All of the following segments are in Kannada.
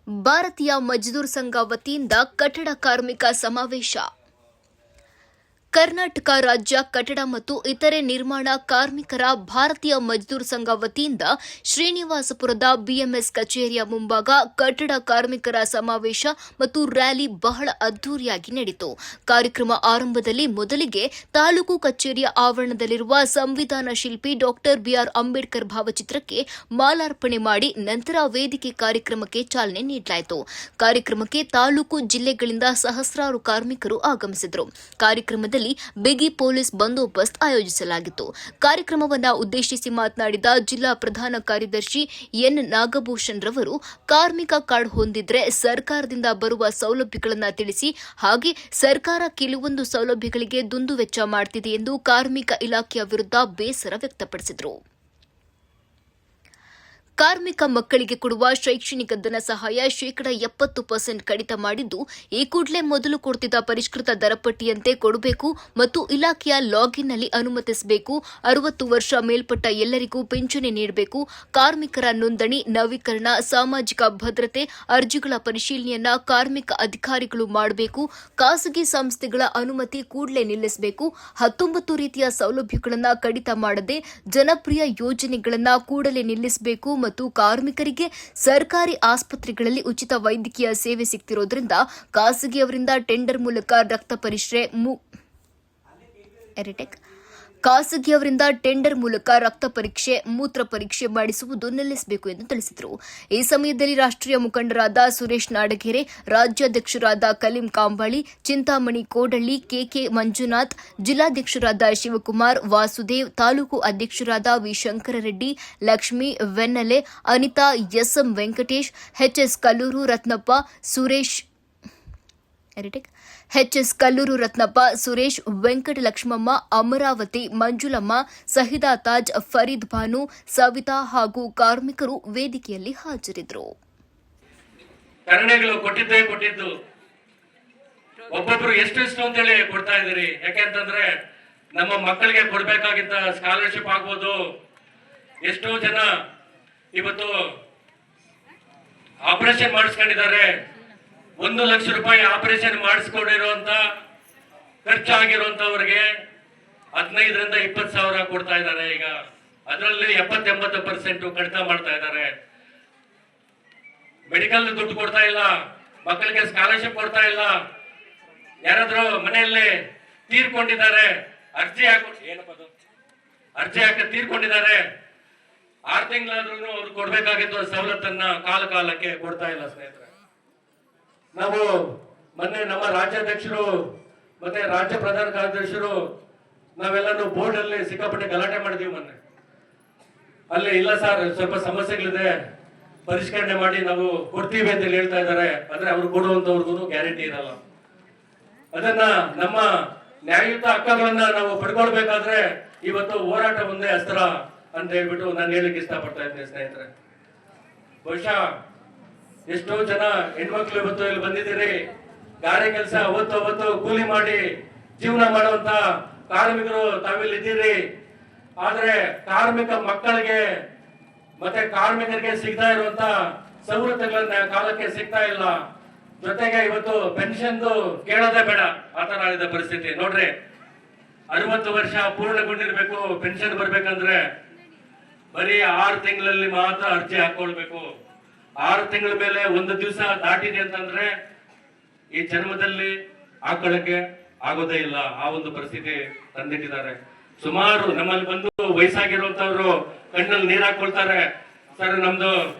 ಭಾರತೀಯ ಮಜ್ದೂರ್ ಸಂಘ ವತಿಯಿಂದ ಕಟ್ಟಡ ಕಾರ್ಮಿಕ ಸಮಾವೇಶ. ಕರ್ನಾಟಕ ರಾಜ್ಯ ಕಟ್ಟಡ ಮತ್ತು ಇತರೆ ನಿರ್ಮಾಣ ಕಾರ್ಮಿಕರ ಭಾರತೀಯ ಮಜ್ದೂರ್ ಸಂಘ ವತಿಯಿಂದ ಶ್ರೀನಿವಾಸಪುರದ ಬಿಎಂಎಸ್ ಕಚೇರಿಯ ಮುಂಭಾಗ ಕಟ್ಟಡ ಕಾರ್ಮಿಕರ ಸಮಾವೇಶ ಮತ್ತು ರ್ಯಾಲಿ ಬಹಳ ಅದ್ದೂರಿಯಾಗಿ ನಡೆಯಿತು. ಕಾರ್ಯಕ್ರಮ ಆರಂಭದಲ್ಲಿ ಮೊದಲಿಗೆ ತಾಲೂಕು ಕಚೇರಿಯ ಆವರಣದಲ್ಲಿರುವ ಸಂವಿಧಾನ ಶಿಲ್ಪಿ ಡಾಕ್ಟರ್ ಬಿಆರ್ ಅಂಬೇಡ್ಕರ್ ಭಾವಚಿತ್ರಕ್ಕೆ ಮಾಲಾರ್ಪಣೆ ಮಾಡಿ ನಂತರ ವೇದಿಕೆ ಕಾರ್ಯಕ್ರಮಕ್ಕೆ ಚಾಲನೆ ನೀಡಲಾಯಿತು. ಕಾರ್ಯಕ್ರಮಕ್ಕೆ ತಾಲೂಕು ಜಿಲ್ಲೆಗಳಿಂದ ಸಹಸ್ರಾರು ಕಾರ್ಮಿಕರು ಆಗಮಿಸಿದರು. ಕಾರ್ಯಕ್ರಮದಲ್ಲಿ ಬಿಗಿ ಪೊಲೀಸ್ ಬಂದೋಬಸ್ತ್ ಆಯೋಜಿಸಲಾಗಿತ್ತು. ಕಾರ್ಯಕ್ರಮವನ್ನು ಉದ್ದೇಶಿಸಿ ಮಾತನಾಡಿದ ಜಿಲ್ಲಾ ಪ್ರಧಾನ ಕಾರ್ಯದರ್ಶಿ ಎನ್ ನಾಗಭೂಷಣ್ ರವರು, ಕಾರ್ಮಿಕ ಕಾರ್ಡ್ ಹೊಂದಿದ್ರೆ ಸರ್ಕಾರದಿಂದ ಬರುವ ಸೌಲಭ್ಯಗಳನ್ನು ತಿಳಿಸಿ, ಹಾಗೆ ಸರ್ಕಾರ ಕೆಲವೊಂದು ಸೌಲಭ್ಯಗಳಿಗೆ ದುಂದುವೆಚ್ಚ ಮಾಡುತ್ತಿದೆ ಎಂದು ಕಾರ್ಮಿಕ ಇಲಾಖೆಯ ವಿರುದ್ಧ ಬೇಸರ ವ್ಯಕ್ತಪಡಿಸಿದರು. ಕಾರ್ಮಿಕ ಮಕ್ಕಳಿಗೆ ಕೊಡುವ ಶೈಕ್ಷಣಿಕ ಧನ ಸಹಾಯ 70% ಕಡಿತ ಮಾಡಿದ್ದು, ಈ ಕೂಡಲೇ ಮೊದಲು ಕೊಡುತ್ತಿದ್ದ ಪರಿಷ್ಕೃತ ದರಪಟ್ಟಿಯಂತೆ ಕೊಡಬೇಕು ಮತ್ತು ಇಲಾಖೆಯ ಲಾಗಿನ್ನಲ್ಲಿ ಅನುಮತಿಸಬೇಕು. 60 ವರ್ಷ ಮೇಲ್ಪಟ್ಟ ಎಲ್ಲರಿಗೂ ಪಿಂಚಣಿ ನೀಡಬೇಕು. ಕಾರ್ಮಿಕರ ನೋಂದಣಿ, ನವೀಕರಣ, ಸಾಮಾಜಿಕ ಭದ್ರತೆ ಅರ್ಜಿಗಳ ಪರಿಶೀಲನೆಯನ್ನ ಕಾರ್ಮಿಕ ಅಧಿಕಾರಿಗಳು ಮಾಡಬೇಕು. ಖಾಸಗಿ ಸಂಸ್ಥೆಗಳ ಅನುಮತಿ ಕೂಡಲೇ ನಿಲ್ಲಿಸಬೇಕು. 19 ರೀತಿಯ ಸೌಲಭ್ಯಗಳನ್ನು ಕಡಿತ ಮಾಡದೆ ಜನಪ್ರಿಯ ಯೋಜನೆಗಳನ್ನು ಕೂಡಲೇ ನಿಲ್ಲಿಸಬೇಕು ಮತ್ತು ಕಾರ್ಮಿಕರಿಗೆ ಸರ್ಕಾರಿ ಆಸ್ಪತ್ರೆಗಳಲ್ಲಿ ಉಚಿತ ವೈದ್ಯಕೀಯ ಸೇವೆ ಸಿಗುತ್ತಿರುವುದರಿಂದ ಖಾಸಗಿಯವರಿಂದ ಟೆಂಡರ್ ಮೂಲಕ ರಕ್ತ ಪರೀಕ್ಷೆ, ಮೂತ್ರ ಪರೀಕ್ಷೆ ಮಾಡಿಸುವುದು ನಿಲ್ಲಿಸಬೇಕು ಎಂದು ತಿಳಿಸಿದರು. ಈ ಸಮಯದಲ್ಲಿ ರಾಷ್ಟ್ರೀಯ ಮುಖಂಡರಾದ ಸುರೇಶ್ ನಾಡಗೆರೆ, ರಾಜ್ಯಾಧ್ಯಕ್ಷರಾದ ಕಲೀಂ ಕಾಂಬಾಳಿ, ಚಿಂತಾಮಣಿ ಕೋಡಳ್ಳಿ, ಕೆಕೆ ಮಂಜುನಾಥ್, ಜಿಲ್ಲಾಧ್ಯಕ್ಷರಾದ ಶಿವಕುಮಾರ್, ವಾಸುದೇವ್, ತಾಲೂಕು ಅಧ್ಯಕ್ಷರಾದ ವಿ ಶಂಕರರೆಡ್ಡಿ, ಲಕ್ಷ್ಮಿ, ವೆನ್ನಲೆ, ಅನಿತಾ, ಎಸ್ಎಂ ವೆಂಕಟೇಶ್, ಎಚ್ಎಸ್ ಕಲ್ಲೂರು ರತ್ನಪ್ಪ, ಸುರೇಶ್, ವೆಂಕಟಲಕ್ಷ್ಮಮ್ಮ, ಅಮರಾವತಿ, ಮಂಜುಳಮ್ಮ, ಸಹಿದಾ ತಾಜ್, ಫರೀದ್ ಭಾನು, ಸವಿತಾ ಹಾಗೂ ಕಾರ್ಮಿಕರು ವೇದಿಕೆಯಲ್ಲಿ ಹಾಜರಿದ್ದರು. ಕರುಣೆಗಳು ಕೊಟ್ಟಿದ್ದು ಒಬ್ಬೊಬ್ರು ಎಷ್ಟು ಅಂತೇಳಿ ಕೊಡ್ತಾ ಇದ್ದೀರಿ. ಯಾಕೆಂತಂದ್ರೆ ನಮ್ಮ ಮಕ್ಕಳಿಗೆ ಕೊಡ್ಬೇಕಾಗಿದ್ದ ಸ್ಕಾಲರ್ಶಿಪ್ ಆಗ್ಬೋದು. ಎಷ್ಟೋ ಜನ ಇವತ್ತು ಆಪರೇಷನ್ ಮಾಡಿಸ್ಕೊಂಡಿದ್ದಾರೆ. 1 ಲಕ್ಷ ರೂಪಾಯಿ ಆಪರೇಷನ್ ಮಾಡಿಸ್ಕೊಂಡಿರುವಂತ ಖರ್ಚಾಗಿರುವಂತವ್ರಿಗೆ 15ರಿಂದ 20 ಸಾವಿರ ಕೊಡ್ತಾ ಇದ್ದಾರೆ. ಈಗ ಅದರಲ್ಲಿ 70-80% ಕಡಿತ ಮಾಡ್ತಾ ಇದ್ದಾರೆ. ಮೆಡಿಕಲ್ ದುಡ್ಡು ಕೊಡ್ತಾ ಇಲ್ಲ, ಮಕ್ಕಳಿಗೆ ಸ್ಕಾಲರ್ಶಿಪ್ ಕೊಡ್ತಾ ಇಲ್ಲ. ಯಾರಾದ್ರೂ ಮನೆಯಲ್ಲಿ ತೀರ್ಕೊಂಡಿದ್ದಾರೆ, ಅರ್ಜಿ ಹಾಕಿ ತೀರ್ಕೊಂಡಿದ್ದಾರೆ, 6 ತಿಂಗಳಾದ್ರೂ ಅವ್ರು ಕೊಡ್ಬೇಕಾಗಿತ್ತು ಸವಲತ್ತನ್ನ ಕಾಲಕ್ಕೆ ಕೊಡ್ತಾ ಇಲ್ಲ. ಸ್ನೇಹಿತರೆ, ನಾವು ಮೊನ್ನೆ ನಮ್ಮ ರಾಜ್ಯಾಧ್ಯಕ್ಷರು ಮತ್ತೆ ರಾಜ್ಯ ಪ್ರಧಾನ ಕಾರ್ಯದರ್ಶಿರು ನಾವೆಲ್ಲಾನು ಬೋರ್ಡ್ ಅಲ್ಲಿ ಸಿಕ್ಕಾಪಟ್ಟೆ ಗಲಾಟೆ ಮಾಡಿದೀವಿ. ಮೊನ್ನೆ ಅಲ್ಲಿ ಇಲ್ಲ ಸರ್, ಸ್ವಲ್ಪ ಸಮಸ್ಯೆಗಳಿದೆ, ಪರಿಷ್ಕರಣೆ ಮಾಡಿ ನಾವು ಕೊಡ್ತೀವಿ ಅಂತ ಹೇಳ್ತಾ ಇದ್ದಾರೆ. ಆದ್ರೆ ಅವ್ರು ಕೊಡುವಂತವ್ರಿಗೂ ಗ್ಯಾರಂಟಿ ಇರಲ್ಲ. ಅದನ್ನ ನಮ್ಮ ನ್ಯಾಯಯುತ ಹಕ್ಕುಗಳನ್ನ ನಾವು ಪಡ್ಕೊಳ್ಬೇಕಾದ್ರೆ ಇವತ್ತು ಹೋರಾಟ ಒಂದೇ ಅಸ್ತ್ರ ಅಂತ ಹೇಳ್ಬಿಟ್ಟು ನಾನು ಹೇಳಲಿಕ್ಕೆ ಇಷ್ಟಪಡ್ತಾ ಇದ್ದೀನಿ. ಸ್ನೇಹಿತರೆ, ಬಹುಶಃ ಎಷ್ಟೋ ಜನ ಹೆಣ್ಮಕ್ಳು ಇವತ್ತು ಇಲ್ಲಿ ಬಂದಿದ್ದೀರಿ. ಗಾರೆ ಕೆಲಸ ಅವತ್ತು ಕೂಲಿ ಮಾಡಿ ಜೀವನ ಮಾಡುವಂತ ಕಾರ್ಮಿಕರು ತಾವಿಲ್ಲಿದ್ದೀರಿ. ಆದ್ರೆ ಕಾರ್ಮಿಕ ಮಕ್ಕಳಿಗೆ ಮತ್ತೆ ಕಾರ್ಮಿಕರಿಗೆ ಸಿಗ್ತಾ ಇರುವಂತ ಸವಲತ್ತುಗಳನ್ನ ಕಾಲಕ್ಕೆ ಸಿಗ್ತಾ ಇಲ್ಲ. ಜೊತೆಗೆ ಇವತ್ತು ಪೆನ್ಷನ್ ಕೇಳೋದೇ ಬೇಡ, ಆತರ ಆದ ಪರಿಸ್ಥಿತಿ ನೋಡ್ರಿ. 60 ವರ್ಷ ಪೂರ್ಣಗೊಂಡಿರ್ಬೇಕು, ಪೆನ್ಷನ್ ಬರ್ಬೇಕಂದ್ರೆ ಬರೀ 6 ತಿಂಗಳಲ್ಲಿ ಮಾತ್ರ ಅರ್ಜಿ ಹಾಕೊಳ್ಬೇಕು. 6 ತಿಂಗಳ ಮೇಲೆ 1 ದಿವಸ ದಾಟಿದೆ ಅಂತಂದ್ರೆ ಈ ಜನ್ಮದಲ್ಲಿ ಹಾಕೊಳ್ಳಕ್ಕೆ ಆಗೋದೇ ಇಲ್ಲ. ಆ ಒಂದು ಪರಿಸ್ಥಿತಿ ತಂದಿಟ್ಟಿದ್ದಾರೆ. ಸುಮಾರು ನಮ್ಮಲ್ಲಿ ಬಂದು ವಯಸ್ಸಾಗಿರುವಂತವ್ರು ಕಣ್ಣಲ್ಲಿ ನೀರ್ ಹಾಕೊಳ್ತಾರೆ. ಸರ್, ನಮ್ದು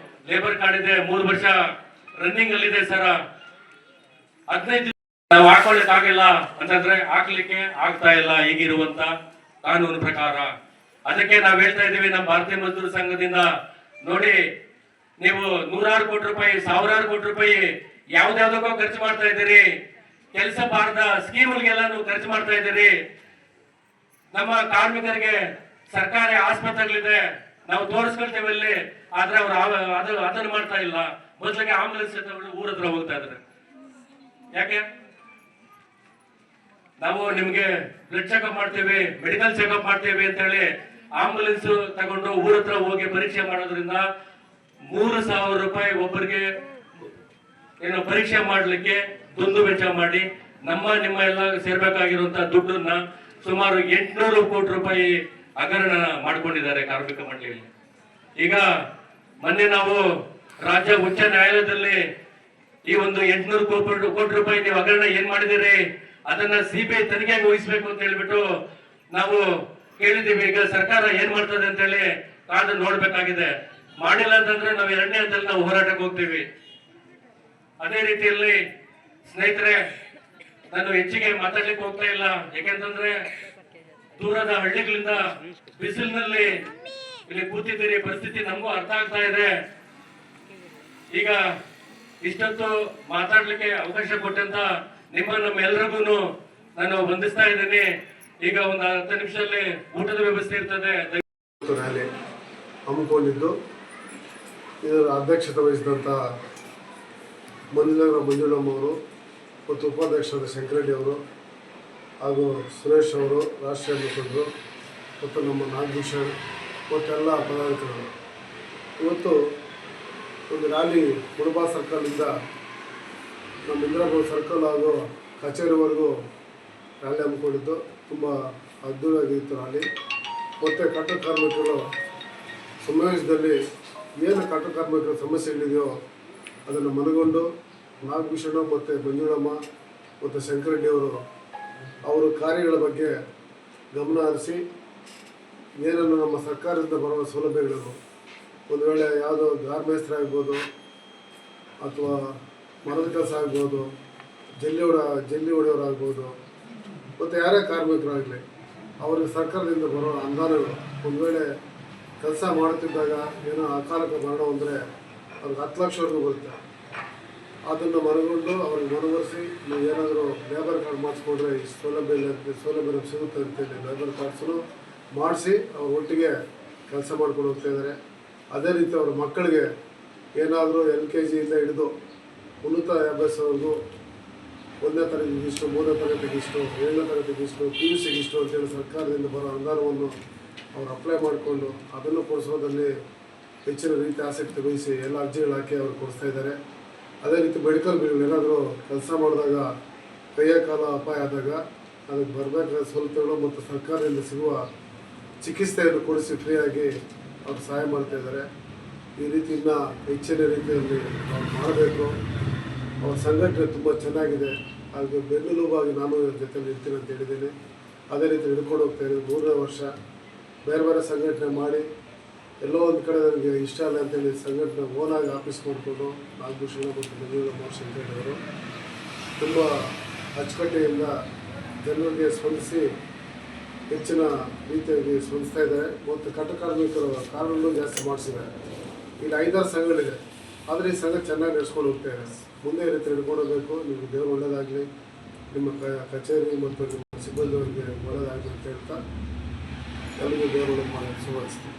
ಲೇಬರ್ ಕಾರ್ಡ್ ಇದೆ, 3 ವರ್ಷ ರನ್ನಿಂಗ್ ಅಲ್ಲಿ ಇದೆ ಸರ್, 15 ನಾವು ಹಾಕೊಳ್ಳಿಕ್ ಆಗಿಲ್ಲ ಅಂತಂದ್ರೆ ಹಾಕ್ಲಿಕ್ಕೆ ಆಗ್ತಾ ಇಲ್ಲ ಈಗಿರುವಂತ ಕಾನೂನು ಪ್ರಕಾರ. ಅದಕ್ಕೆ ನಾವ್ ಹೇಳ್ತಾ ಇದೀವಿ ನಮ್ಮ ಭಾರತೀಯ ಮಜ್ದೂರ್ ಸಂಘದಿಂದ, ನೋಡಿ ನೀವು 100 ಕೋಟಿ ರೂಪಾಯಿ, 1000 ಕೋಟಿ ರೂಪಾಯಿ ಯಾವ್ದಾವ್ದಕ್ಕೋ ಖರ್ಚು ಮಾಡ್ತಾ ಇದ್ದೀರಿ. ಕೆಲಸ ಬಾರದ ಸ್ಕೀಮ್ಗೆಲ್ಲ ನೀವು ಖರ್ಚು ಮಾಡ್ತಾ ಇದ್ದೀರಿ. ನಮ್ಮ ಕಾರ್ಮಿಕರಿಗೆ ಸರ್ಕಾರಿ ಆಸ್ಪತ್ರೆಗಳಿದೆ, ನಾವು ತೋರಿಸ್ಕೊಳ್ತೇವೆ ಅಲ್ಲಿ, ಆದ್ರೆ ಅವ್ರು ಅದನ್ನು ಮಾಡ್ತಾ ಇಲ್ಲ. ಮೊದಲಿಗೆ ಆಂಬುಲೆನ್ಸ್ ಊರ ಹತ್ರ ಹೋಗ್ತಾ ಇದ್ದಾರೆ. ಯಾಕೆ? ನಾವು ನಿಮ್ಗೆ ಬ್ಲಡ್ ಚೆಕ್ಅಪ್ ಮಾಡ್ತೇವೆ, ಮೆಡಿಕಲ್ ಚೆಕ್ಅಪ್ ಮಾಡ್ತೇವೆ ಅಂತ ಹೇಳಿ ಆಂಬುಲೆನ್ಸ್ ತಗೊಂಡು ಊರ ಹತ್ರ ಹೋಗಿ ಪರೀಕ್ಷೆ ಮಾಡೋದ್ರಿಂದ 3,000 ರೂಪಾಯಿ ಒಬ್ಬರಿಗೆ ಏನೋ ಪರೀಕ್ಷೆ ಮಾಡಲಿಕ್ಕೆ ದುಂದು ವೆಚ್ಚ ಮಾಡಿ ನಿಮ್ಮ ಎಲ್ಲ ಸೇರ್ಬೇಕಾಗಿರುವಂತಹ ದುಡ್ಡನ್ನ ಸುಮಾರು 800 ಕೋಟಿ ರೂಪಾಯಿ ಹಗರಣ ಮಾಡ್ಕೊಂಡಿದ್ದಾರೆ ಕಾರ್ಮಿಕ ಮಂಡಳಿಯಲ್ಲಿ. ಈಗ ಮೊನ್ನೆ ನಾವು ರಾಜ್ಯ ಉಚ್ಚ ನ್ಯಾಯಾಲಯದಲ್ಲಿ ಈ ಒಂದು 800 ಕೋಟಿ ರೂಪಾಯಿ ನೀವು ಹಗರಣ ಏನ್ ಮಾಡಿದಿರಿ ಅದನ್ನ ಸಿಬಿಐ ತನಿಖೆಗೆ ವಹಿಸ್ಬೇಕು ಅಂತ ಹೇಳ್ಬಿಟ್ಟು ನಾವು ಕೇಳಿದ್ದೀವಿ. ಈಗ ಸರ್ಕಾರ ಏನ್ ಮಾಡ್ತದೆ ಅಂತ ಹೇಳಿ ಕಾದು ನೋಡ್ಬೇಕಾಗಿದೆ. ಮಾಡಿಲ್ಲ ಅಂತಂದ್ರೆ ನಾವು 2ನೇ ಹಂತದಲ್ಲಿ ನಾವು ಹೋರಾಟಕ್ಕೆ ಹೋಗ್ತೀವಿ. ಅದೇ ರೀತಿಯಲ್ಲಿ ಸ್ನೇಹಿತರೆ, ನಾನು ಹೆಚ್ಚಿಗೆ ಮಾತಾಡ್ಲಿಕ್ಕೆ ಹೋಗ್ತಾ ಇಲ್ಲ. ಯಾಕೆಂತಂದ್ರೆ ದೂರದ ಹಳ್ಳಿಗಳಿಂದ ಬಿಸಿಲಿನಲ್ಲಿ ಇಲ್ಲಿ ಕೂತಿದ್ದೀರಿ, ಪರಿಸ್ಥಿತಿ ನಮಗೂ ಅರ್ಥ ಆಗ್ತಾ ಇದೆ. ಈಗ ಇಷ್ಟೊತ್ತು ಮಾತಾಡ್ಲಿಕ್ಕೆ ಅವಕಾಶ ಕೊಟ್ಟಂತ ನಮ್ಮೆಲ್ಲರಿಗೂ ನಾನು ವಂದಿಸ್ತಾ ಇದ್ದೀನಿ. ಈಗ ಒಂದು 10 ನಿಮಿಷದಲ್ಲಿ ಊಟದ ವ್ಯವಸ್ಥೆ ಇರ್ತದೆ. ರ್ಯಾಲಿ ಹಮ್ಮಿಕೊಂಡಿದ್ದು ಇದರ ಅಧ್ಯಕ್ಷತೆ ವಹಿಸಿದಂಥ ಮಂಜುಳಮ್ಮ ಅವರು ಮತ್ತು ಉಪಾಧ್ಯಕ್ಷರಾದ ಶಂಕರರೆಡ್ಡಿ ಅವರು ಹಾಗೂ ಸುರೇಶ್ ಅವರು, ರಾಷ್ಟ್ರೀಯ ಮುಖಂಡರು ಮತ್ತು ನಮ್ಮ ನಾಗಭೂಷಣ್ ಮತ್ತೆಲ್ಲ ಪದಾಧಿಕಾರಿಗಳು ಇವತ್ತು ಒಂದು ರ್ಯಾಲಿ ಮುಳಬಾ ಸರ್ಕಲ್ನಿಂದ ನಮ್ಮ ಇಂದಿರಾಬಾದ್ ಸರ್ಕಲ್ ಹಾಗೂ ಕಚೇರಿವರೆಗೂ ರ್ಯಾಲಿ ಹಮ್ಮಿಕೊಂಡಿದ್ದು ತುಂಬ ಅದ್ಭುತವಾಗಿತ್ತು ರ್ಯಾಲಿ. ಮತ್ತು ಕಟ್ಟಡ ಕಾರ್ಮಿಕರು ಸಮಾವೇಶದಲ್ಲಿ ಏನು ಕಟ್ಟಡ ಕಾರ್ಮಿಕರ ಸಮಸ್ಯೆಗಳಿದೆಯೋ ಅದನ್ನು ಮನಗೊಂಡು ನಾಗಭೂಷಣ ಮತ್ತು ಮಂಜುಳಮ್ಮ ಮತ್ತು ಶಂಕರರೆಡ್ಡಿ ಅವರ ಕಾರ್ಯಗಳ ಬಗ್ಗೆ ಗಮನ ಹರಿಸಿ ಏನನ್ನು ನಮ್ಮ ಸರ್ಕಾರದಿಂದ ಬರುವ ಸೌಲಭ್ಯಗಳನ್ನು ಒಂದು ವೇಳೆ ಯಾವುದೋ ಗಾರ್ಮೇಸ್ತ್ರಿ ಆಗ್ಬೋದು ಅಥವಾ ಮರದ ಕೆಲಸ ಆಗ್ಬೋದು, ಜಲ್ಲಿ ಹೊಡೆಯೋರಾಗ್ಬೋದು ಮತ್ತು ಯಾರೇ ಕಾರ್ಮಿಕರಾಗಲಿ ಅವ್ರಿಗೆ ಸರ್ಕಾರದಿಂದ ಬರೋ ಅನುದಾನಗಳು ಒಂದು ವೇಳೆ ಕೆಲಸ ಮಾಡುತ್ತಿದ್ದಾಗ ಏನೋ ಅಕಾಲಿಕ ಮರಣ ಅಂದರೆ ಅವ್ರಿಗೆ 10 ಲಕ್ಷವರೆಗೂ ಬರುತ್ತೆ. ಅದನ್ನು ಮನಗೊಂಡು ಅವ್ರಿಗೆ ಮನವರಿಸಿ ನೀವು ಏನಾದರೂ ಲೇಬರ್ ಕಾರ್ಡ್ ಮಾಡಿಸ್ಕೊಂಡ್ರೆ ಈ ಸೌಲಭ್ಯ ಸಿಗುತ್ತೆ ಅಂತೇಳಿ ಲೇಬರ್ ಕಾರ್ಡ್ಸನ್ನು ಮಾಡಿಸಿ ಅವ್ರು ಒಟ್ಟಿಗೆ ಕೆಲಸ ಮಾಡ್ಕೊಂಡು ಹೋಗ್ತಾ ಇದ್ದಾರೆ. ಅದೇ ರೀತಿ ಅವ್ರ ಮಕ್ಕಳಿಗೆ ಏನಾದರೂ LKG ಇಂದ ಹಿಡಿದು ಉನ್ನತ ಅಭ್ಯಾಸವರೆಗೂ 1ನೇ ತರಗತಿಗೆ ಇಷ್ಟು, 3ನೇ ತರಗತಿಗೆ ಇಷ್ಟು, 7ನೇ ತರಗತಿಗೆ ಇಷ್ಟು, PUCಗೆ ಇಷ್ಟು ಅಂತೇಳಿ ಸರ್ಕಾರದಿಂದ ಬರೋ ಅನುದಾನವನ್ನು ಅವ್ರು ಅಪ್ಲೈ ಮಾಡಿಕೊಂಡು ಅದನ್ನು ಕೊಡಿಸೋದ್ರಲ್ಲಿ ಹೆಚ್ಚಿನ ರೀತಿ ಆಸಕ್ತಿ ವಹಿಸಿ ಎಲ್ಲ ಅರ್ಜಿಗಳು ಹಾಕಿ ಅವ್ರು ಕೊಡಿಸ್ತಾ ಇದ್ದಾರೆ. ಅದೇ ರೀತಿ ಮೆಡಿಕಲ್ ಬಿಲ್ ಏನಾದರೂ ಕೆಲಸ ಮಾಡಿದಾಗ ಕೈಯ ಕಾಲ ಅಪಾಯ ಆದಾಗ ಅದಕ್ಕೆ ಬರಬೇಕಾದ ಸವಲತ್ತುಗಳು ಮತ್ತು ಸರ್ಕಾರದಿಂದ ಸಿಗುವ ಚಿಕಿತ್ಸೆಯನ್ನು ಕೊಡಿಸಿ ಫ್ರೀಯಾಗಿ ಅವ್ರು ಸಹಾಯ ಮಾಡ್ತಾಯಿದ್ದಾರೆ. ಈ ರೀತಿ ಇನ್ನೂ ಹೆಚ್ಚಿನ ರೀತಿಯಲ್ಲಿ ಅವ್ರು ಮಾಡಬೇಕು. ಅವ್ರ ಸಂಘಟನೆ ತುಂಬ ಚೆನ್ನಾಗಿದೆ. ಹಾಗೆ ಬೆನ್ನೆಲುಬಾಗಿ ನಾನು ಜೊತೆ ಇರ್ತೀನಿ ಅಂತ ಹೇಳಿದ್ದೀನಿ. ಅದೇ ರೀತಿ ಹಿಡ್ಕೊಂಡು ಹೋಗ್ತಾ ಇದ್ದೀನಿ. 3ನೇ ವರ್ಷ ಬೇರೆ ಬೇರೆ ಸಂಘಟನೆ ಮಾಡಿ ಎಲ್ಲೋ ಒಂದು ಕಡೆ ನನಗೆ ಇಷ್ಟ ಇಲ್ಲ ಅಂತೇಳಿ ಸಂಘಟನೆ ಓನಾಗಿ ಆಫೀಸ್ ಮಾಡಿಕೊಂಡು ನಾಗಭೂಷಣ ಮತ್ತು ಮಂಜುಳಮ್ಮ ಶಂಕರರೆಡ್ಡಿ ತುಂಬ ಅಚ್ಚುಕಟ್ಟೆಯಿಂದ ಜನರಿಗೆ ಸ್ಪಂದಿಸಿ ಹೆಚ್ಚಿನ ರೀತಿಯಾಗಿ ಸ್ಪಂದಿಸ್ತಾ ಇದ್ದಾರೆ. ಮತ್ತು ಕಟ್ಟಡ ಕಾರ್ಮಿಕರು ಕಾನೂನು ಜಾಸ್ತಿ ಮಾಡಿಸಿದ್ದಾರೆ. ಇಲ್ಲಿ 5-6 ಸಂಘಗಳಿದೆ. ಆದರೆ ಈ ಸಂಘ ಚೆನ್ನಾಗಿ ನಡೆಸ್ಕೊಂಡು ಹೋಗ್ತಾ ಇದೆ. ಮುಂದೆ ಈ ರೀತಿ ಹಿಡ್ಕೊಂಡು ಹೋಗಬೇಕು. ನಿಮಗೆ ದೇವರು ಒಳ್ಳೆಯದಾಗಲಿ, ನಿಮ್ಮ ಕಚೇರಿ ಮತ್ತು ನಿಮ್ಮ ಸಿಬ್ಬಂದಿಯವರಿಗೆ ಒಳ್ಳೆಯದಾಗಲಿ ಅಂತ ಹೇಳ್ತಾ ಎಲ್ಲರಿಗೂ ದೇವರು ಒಳ್ಳೆಯದು ಮಾಡಿ ಶುಭಾಯಿಸ್ತೀನಿ.